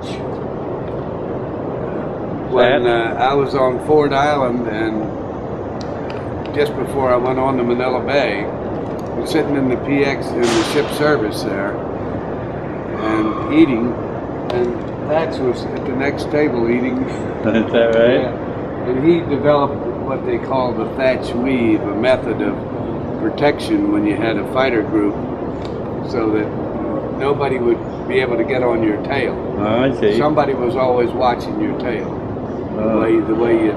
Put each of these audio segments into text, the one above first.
thatch. When I was on Ford Island, and just before I went on to Manila Bay, I was sitting in the PX in the ship service there and eating, and Thatch was at the next table eating. Is that right? Yeah. And he developed what they call the thatch weave, a method of protection when you had a fighter group, so that nobody would be able to get on your tail. Oh, I see. Somebody was always watching your tail. The way you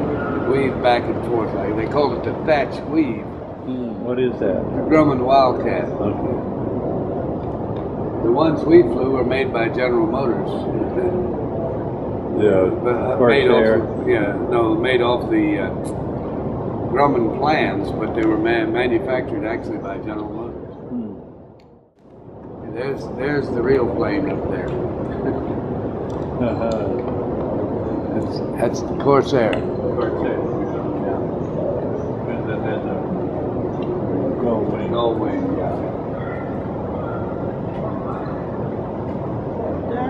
weave back and forth. Like they called it the thatch weave. What is that? The Grumman Wildcat. Okay. The ones we flew were made by General Motors. Made off the Grumman plans, but they were manufactured actually by General Motors. There's the real plane up there. That's the Corsair. Corsair. Yeah. That has a gull wing. Gull wing, yeah.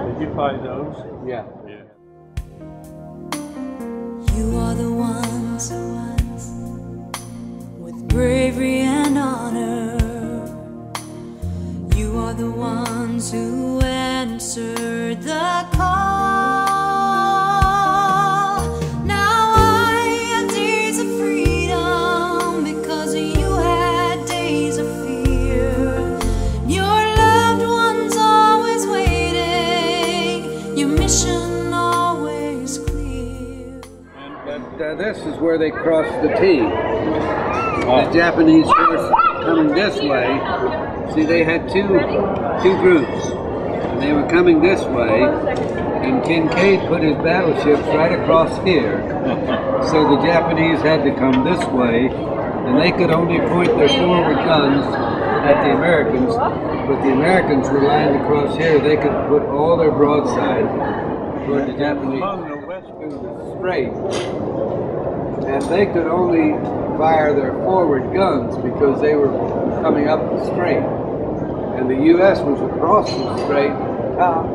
Did you find those? Yeah. Yeah. You are the ones with bravery and honor. You are the ones who answered the call. Now I have days of freedom because you had days of fear. Your loved ones always waiting, your mission always clear. But this is where they crossed the T. The Japanese force coming this way. See, they had two groups, and they were coming this way, and Kincaid put his battleships right across here. So the Japanese had to come this way, and they could only point their forward guns at the Americans, but the Americans were lined across here. They could put all their broadside toward the Japanese through the strait, and they could only fire their forward guns because they were coming up the strait. And the U.S. was across the strait at the top.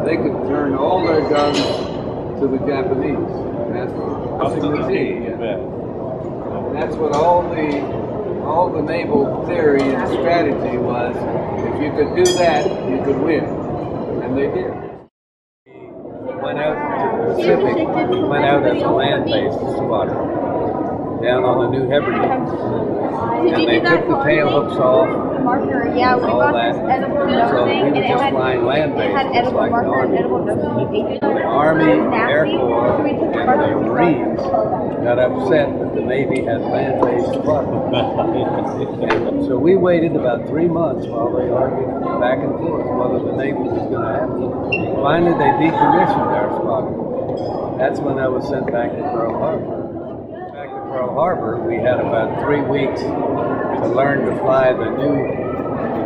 They could turn all their guns to the Japanese. And that's crossing the sea. That's what all the naval theory and strategy was. If you could do that, you could win. And they did. Went out to the Pacific, went out as a land-based squadron down on the New Hebrides. And they took the tail hooks off, Yeah, we all got that. this edible nose So thing, we and were it just had flying land-based, just like the Army. edible nose thing. The Army, Air Corps, and the Marines got upset that the Navy had land-based squadrons. And so we waited about 3 months while they argued back and forth whether the Navy was going to have them. Finally, they decommissioned our squadron. That's when I was sent back to Pearl Harbor. Back to Pearl Harbor, we had about 3 weeks to learn to fly the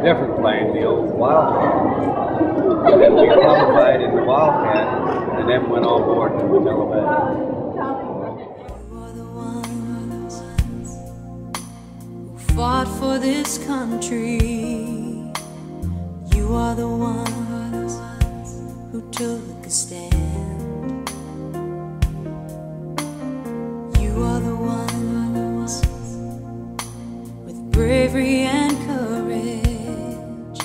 different plane, the old Wildcat. And then we qualified in the Wildcat, and then went on board to Manila Bay. You are the ones who fought for this country. You are the ones who took a stand. You are the ones with bravery and courage.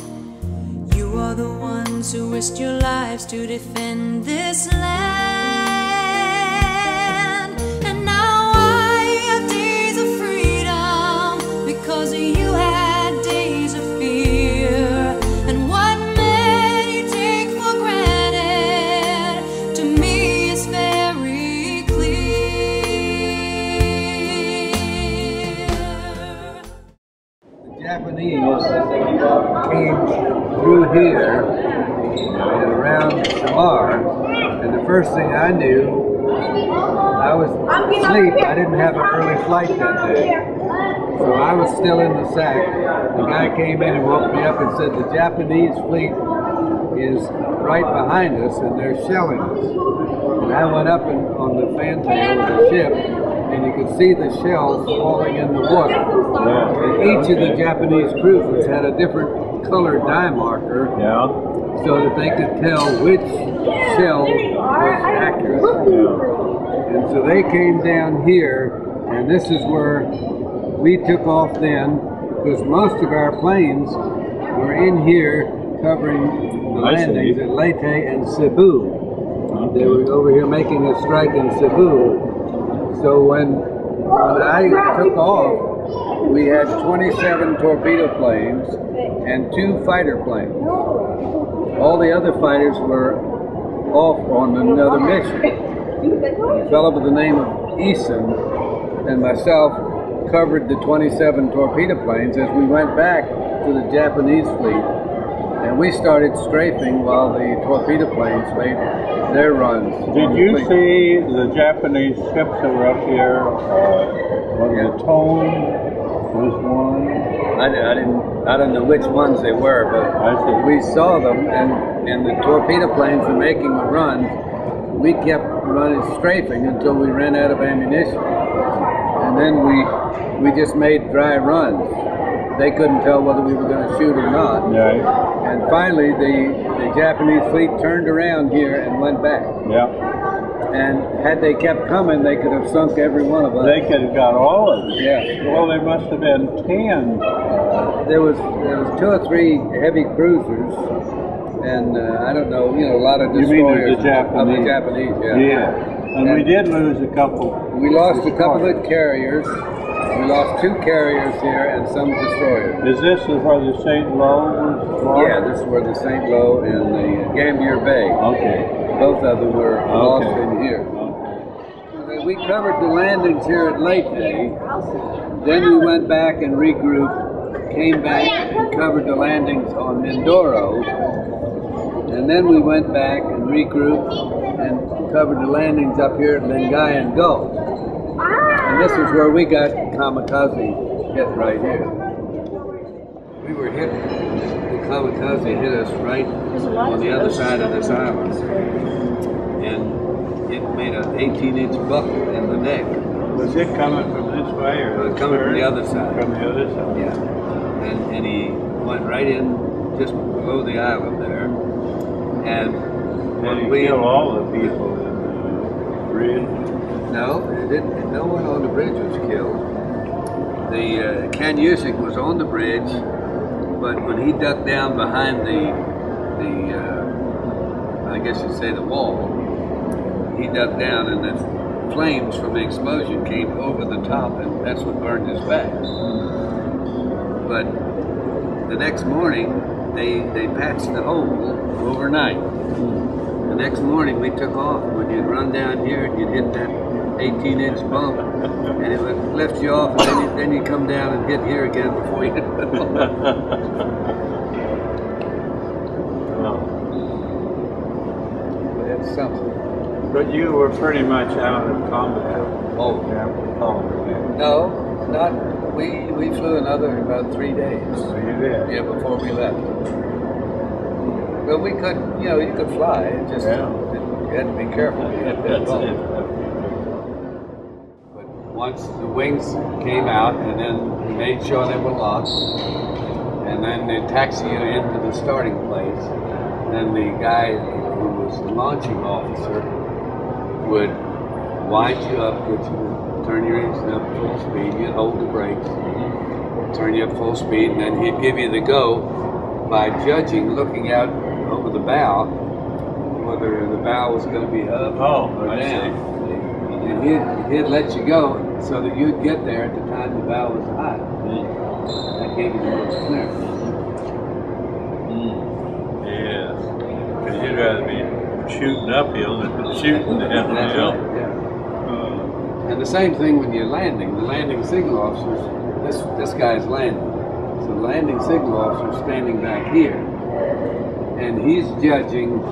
You are the ones who risked your lives to defend this land. And now I have days of freedom because you had days of fear. And what many take for granted to me is very clear. The Japanese came through here and around Samar, and the first thing I knew, I was asleep. I didn't have an early flight that day. So I was still in the sack. The guy came in and woke me up and said, the Japanese fleet is right behind us and they're shelling us. And I went up on the fantail of the ship, and you could see the shells falling in the water. And each of the Japanese cruisers had a different colored dye marker, so that they could tell which shell was accurate. And so they came down here, and this is where we took off then, because most of our planes were in here covering the landings at Leyte and Cebu. They were over here making a strike in Cebu. So when I took off, we had 27 torpedo planes and 2 fighter planes. All the other fighters were off on another mission. A fellow by the name of Eason and myself covered the 27 torpedo planes as we went back to the Japanese fleet, and we started strafing while the torpedo planes made their runs. Did you see the Japanese ships that were up here? The Tone was one. I don't know which ones they were, but we saw them, and the torpedo planes were making a run. We kept running strafing until we ran out of ammunition, and then we just made dry runs. They couldn't tell whether we were going to shoot or not. Right. And finally, the Japanese fleet turned around here and went back. Yeah. And had they kept coming, they could have sunk every one of us. They could have got all of them. Yeah. Well, there must have been 10. There was 2 or 3 heavy cruisers, and I don't know, a lot of destroyers. You mean the Japanese? Of the Japanese, yeah. Yeah. And we did lose a couple. We lost a couple of carriers. We lost 2 carriers here and some destroyers. Is this where the St. Lo was lost? Yeah, this is where the St. Lo and the Gambier Bay. Okay. Both of them were lost in here. Okay. We covered the landings here at Leyte. Then we went back and regrouped, came back and covered the landings on Mindoro. And then we went back and regrouped and covered the landings up here at Lingayen Gulf. And this is where we got kamikaze hit right here. We were hit, the kamikaze hit us right on the other side of this island. And it made an 18-inch buckle in the neck. Was it coming from this way or coming from the other side? From the other side. Yeah. And he went right in just below the island there. And Did he kill all the people in the bridge? No, it didn't. No one on the bridge was killed. The Kanyusik was on the bridge, but when he ducked down behind the I guess you'd say the wall, he ducked down, and the flames from the explosion came over the top, and that's what burned his back. But the next morning, they patched the hole overnight. The next morning we took off. When you'd run down here and you'd hit that 18-inch bump, and it would lift you off, and then you come down and hit here again before you hit the bump. That's something. But you were pretty much out of combat. Oh. No, not. We flew another about 3 days. So you did? Yeah, before we left. But we could, you could fly. It just you had to be careful. You had that bump. But once the wings came out, and then we made sure they were locked, and then they taxi you into the starting place. Then the guy who was the launching officer would wind you up, get you to turn your engine up full speed. You'd hold the brakes, turn you up full speed, and then he'd give you the go by judging, looking out over the bow, whether the bow was going to be up or down. And he'd let you go so that you'd get there at the time the bow was high. That gave you the most clearance. Yes, because you'd rather be shooting uphill than shooting downhill. And the same thing when you're landing. The landing signal officers, this guy's landing. So the landing signal officer's standing back here, and he's judging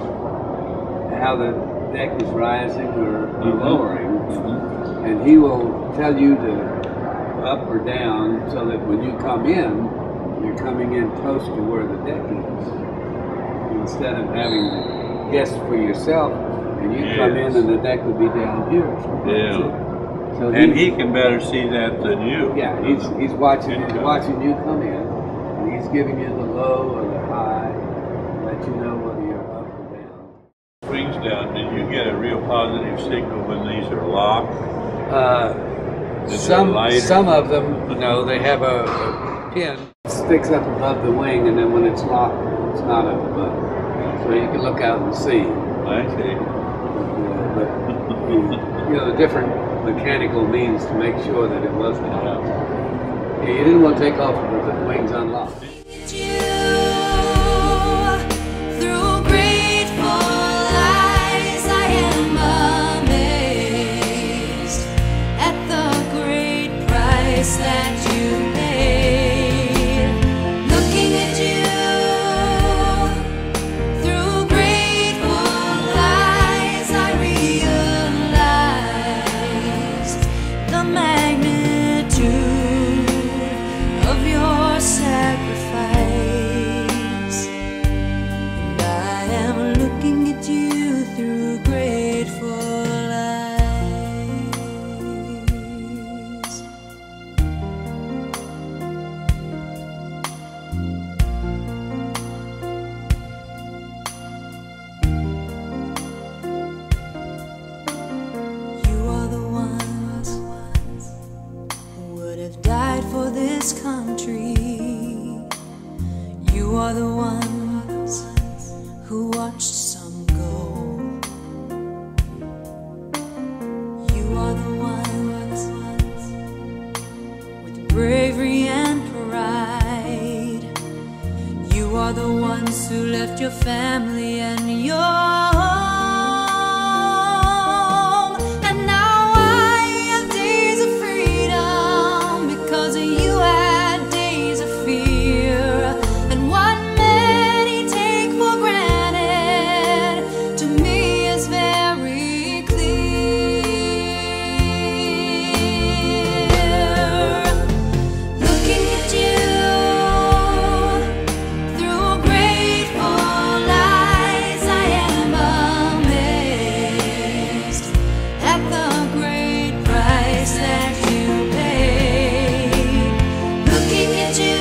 how the deck is rising or lowering, and he will tell you to up or down so that when you come in, you're coming in close to where the deck is. Instead of having to guess for yourself, and you come in and the deck would be down here. So he can better see that than you. Yeah, he's watching you come in, and he's giving you the low or the high, let you know whether you're up or down. swings down, did you get a real positive signal when these are locked? Some of them, no, they have a pin that sticks up above the wing, and then when it's locked, it's not up above. So you can look out and see. I see. But you know, the different mechanical means to make sure that it wasn't. Yeah, you didn't want to take off with the wings unlocked. Through grateful eyes, I am amazed at the great price that you paid. Looking at you through grateful eyes, I realized the magnitude of your sacrifice, and I am looking at you through grateful eyes. You are the ones who would have died for this country. You are the ones who watched some go. You are the ones with bravery and pride. You are the ones who left your family and your home. And now I have days of freedom because you had days of fear. And what many take for granted to me is very clear. Looking at you through grateful eyes, I am amazed at the great price that you paid. Looking at you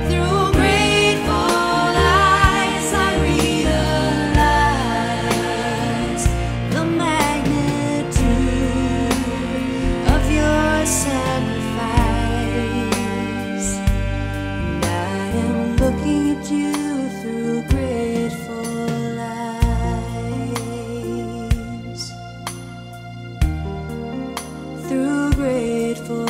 through grateful eyes, I realize the magnitude of your sacrifice, and I am looking at you through grateful eyes, through grateful